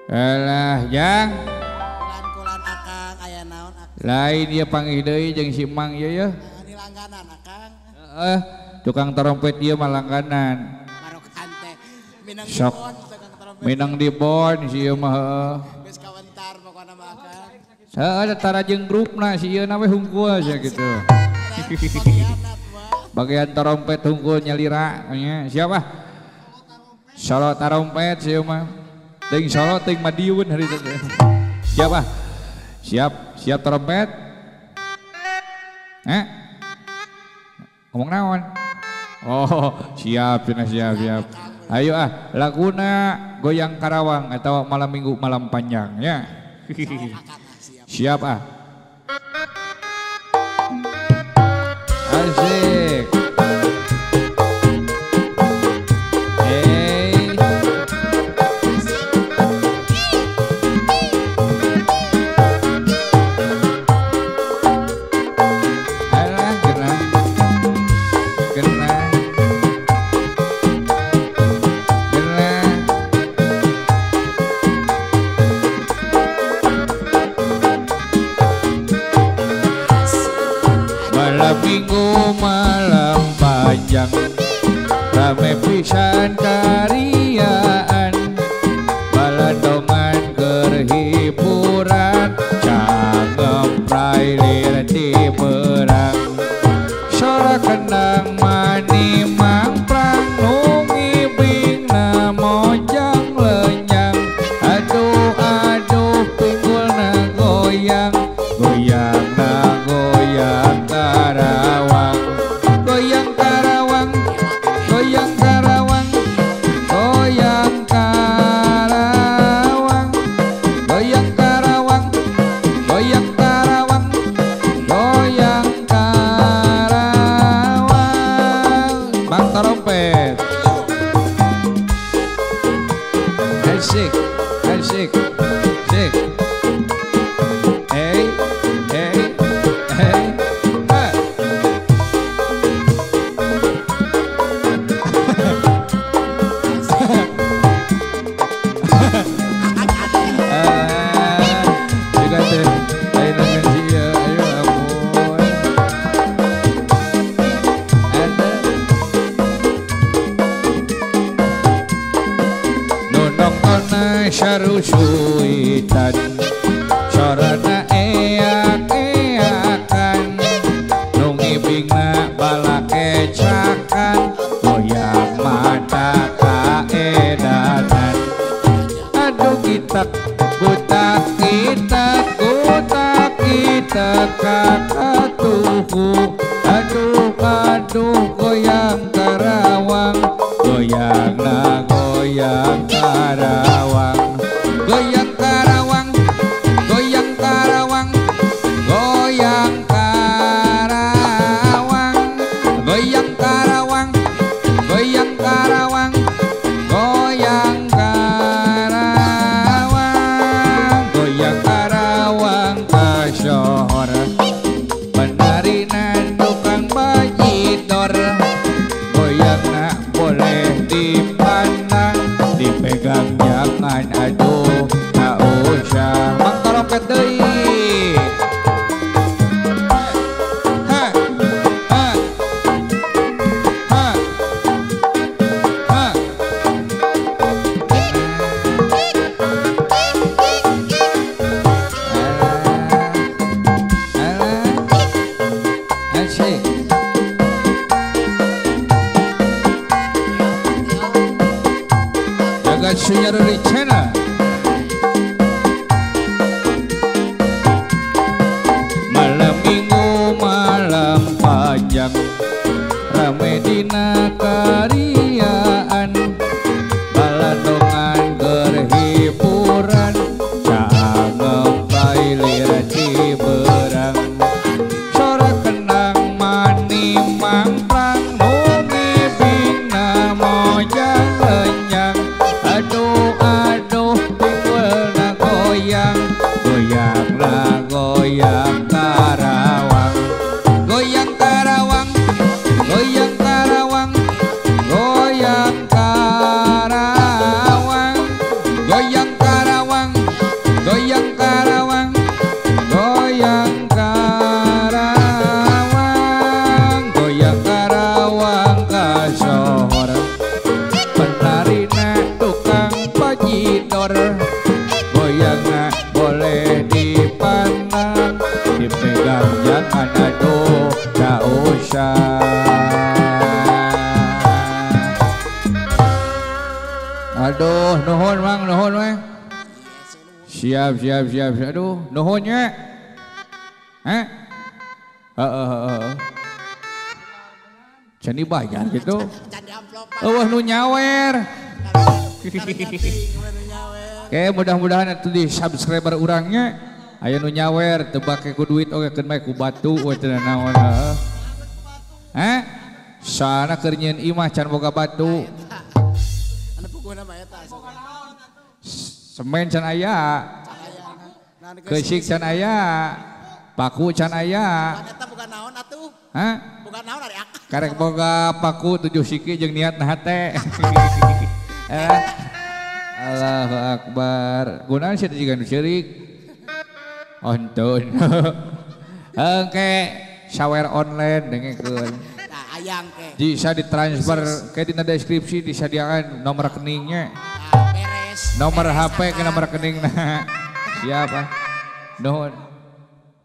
Alah jang kulan akang aya naon akang lain dia panggil deui jeung si Mang ieu ya. di langganan akang Tukang trompet dia mah langganan. marokan teh minang Sok. dibon tukang trompet Minang di bon si ieu mah heueuh. geus kawentar pokona mah akang Heueuh tara jeung grupna si ieu na we hungkul sia kitu. pengkhianat mah Bagian trompet hungkul nyalira nya siapa? Solo trompet si ieu mah. Ting solo ting Madiun hari itu. Siapa? Siap trompet? Ngomong naon? Oh, siap. Ayo laguna Goyang Karawang atau malam minggu malam panjang ya. Siap Asik. Minggu malam panjang rame pisan kariaan balandongan kerhiburan cangem prailir di perang sora kendang mani mangprang nungi bingna mojang lenyang aduh pinggulna goyang Karawang goyang Karawang goyang Karawang goyang Karawang goyang Karawang goyang Karawang goyang Karawang Bang trompet asik asik asik hey Sarusuitan sorana eak-eakan nungibingna balakecakan goyang mata kaedanan aduh kita kakatuhu aduh goyang Karawang goyang Karawang goyang Karawang goyang Karawang goyang Karawang goyang Karawang goyang Karawang goyang Karawang goyang Karawang kasohor penarinan tukang bajidor goyangna boleh dipandang dipegang jangan aduh tak usah Mang trompet deui ha ha ha ha asik jaga sunyara rencana malam minggu malam panjang rame dina kariaan balandongan berhiburan cangem prailir di berang sora kendang mani mangprang nungi bingna mojang lenyang aduh pinggulna goyang goyang Karawang goyang Karawang goyang Karawang goyang Karawang goyang Karawang nyidor goyangna boleh dipandang dipegang jangan aduh tak usah. Aduh nuhun mang nuhun we. Siap. Aduh nuhunnya. Can dibayar gitu. Eueuh nu nyawer. Oke mudah-mudahan atuh di subscriber urangnya aya nu nyawer teu bake ku duit oge keun bae ku batu we teu naon heuh. Soalna keur nyieun imah can boga batu. Anu pukuna mah eta sok. Semen can aya. Keusik can aya. Paku can aya. Eta bukan naon atuh. Bukan naon ari ak. Karek boga paku 7 siki jeung niat nah teh. Allahu Akbar. Gunaan sia jiga nu ceurik. Ontun. Engke sawer online dengekeun. Nah, ayang ke. Bisa ditransfer ke dina deskripsi disadiakan nomor rekeningnya. Nah, beres. Nomor HP ke nomor rekeningna. Siapa? Nuhun.